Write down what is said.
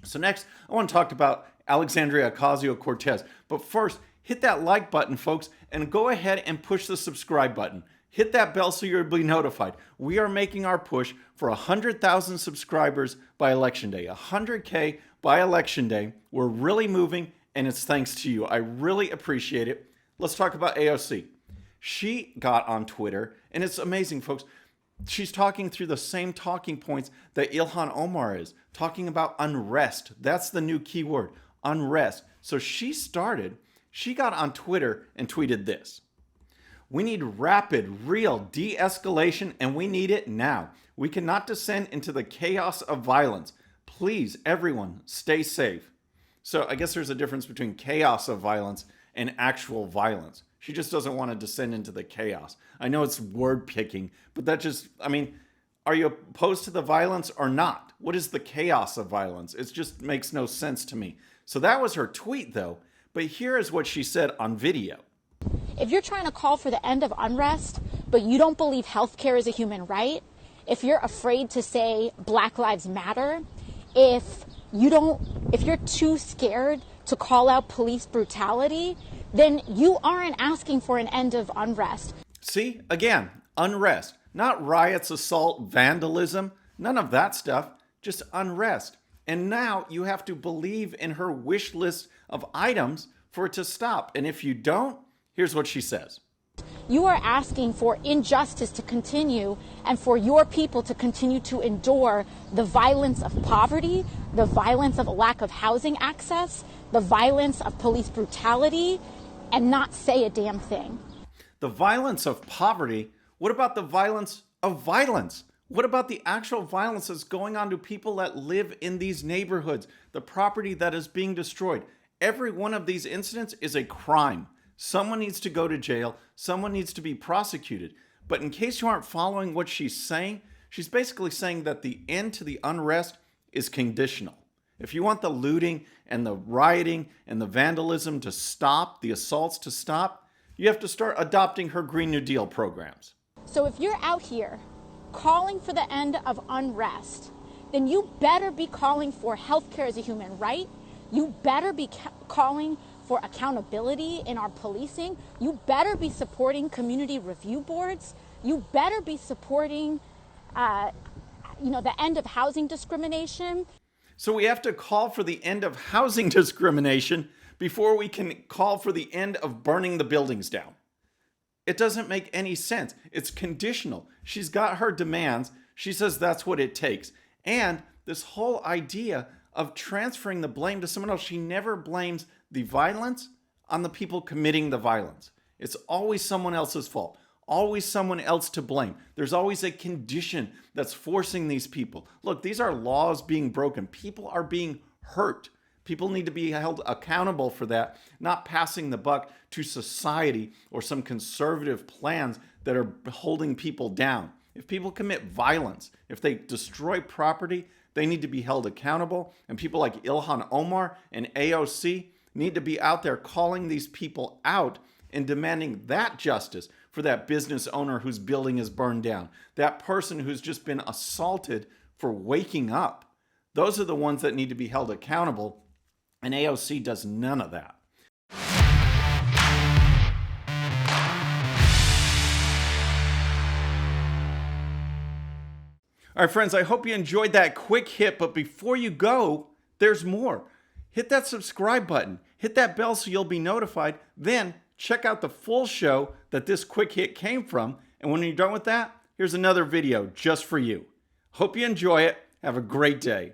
So next, I want to talk about Alexandria Ocasio-Cortez. But first, hit that like button, folks, and go ahead and push the subscribe button. Hit that bell so you'll be notified. We are making our push for 100,000 subscribers by Election Day. 100K by Election Day. We're really moving, and it's thanks to you. I really appreciate it. Let's talk about AOC. She got on Twitter, and it's amazing, folks. She's talking through the same talking points that Ilhan Omar is, talking about unrest. That's the new keyword, unrest. So she got on Twitter and tweeted this. We need rapid, real de-escalation, and we need it now. We cannot descend into the chaos of violence. Please, everyone, stay safe. So I guess there's a difference between chaos of violence and actual violence. She just doesn't want to descend into the chaos. I know it's word picking, but that just, are you opposed to the violence or not? What is the chaos of violence? It just makes no sense to me. So that was her tweet, though. But here is what she said on video. If you're trying to call for the end of unrest, but you don't believe healthcare is a human right, if you're afraid to say Black Lives Matter, if you're too scared to call out police brutality, then you aren't asking for an end of unrest. See, again, unrest, not riots, assault, vandalism, none of that stuff, just unrest. And now you have to believe in her wish list of items for it to stop. And if you don't, here's what she says. You are asking for injustice to continue and for your people to continue to endure the violence of poverty, the violence of a lack of housing access, the violence of police brutality, and not say a damn thing. The violence of poverty? What about the violence of violence? What about the actual violence that's going on to people that live in these neighborhoods? The property that is being destroyed? Every one of these incidents is a crime. Someone needs to go to jail. Someone needs to be prosecuted. But in case you aren't following what she's saying, she's basically saying that the end to the unrest is conditional. If you want the looting and the rioting and the vandalism to stop, the assaults to stop, you have to start adopting her Green New Deal programs. So if you're out here calling for the end of unrest, then you better be calling for healthcare as a human right. You better be calling for accountability in our policing. You better be supporting community review boards. You better be supporting, the end of housing discrimination. So we have to call for the end of housing discrimination before we can call for the end of burning the buildings down. It doesn't make any sense. It's conditional. She's got her demands. She says that's what it takes. And this whole idea of transferring the blame to someone else, she never blames the violence on the people committing the violence. It's always someone else's fault. Always someone else to blame. There's always a condition that's forcing these people. Look, these are laws being broken. People are being hurt. People need to be held accountable for that, not passing the buck to society or some conservative plans that are holding people down. If people commit violence, if they destroy property, they need to be held accountable. And people like Ilhan Omar and AOC need to be out there calling these people out and demanding that justice for that business owner whose building is burned down, that person who's just been assaulted for waking up. Those are the ones that need to be held accountable, and AOC does none of that. All right, friends, I hope you enjoyed that quick hit, but before you go, there's more. Hit that subscribe button. Hit that bell so you'll be notified. Then check out the full show that this quick hit came from. And when you're done with that, here's another video just for you. Hope you enjoy it. Have a great day.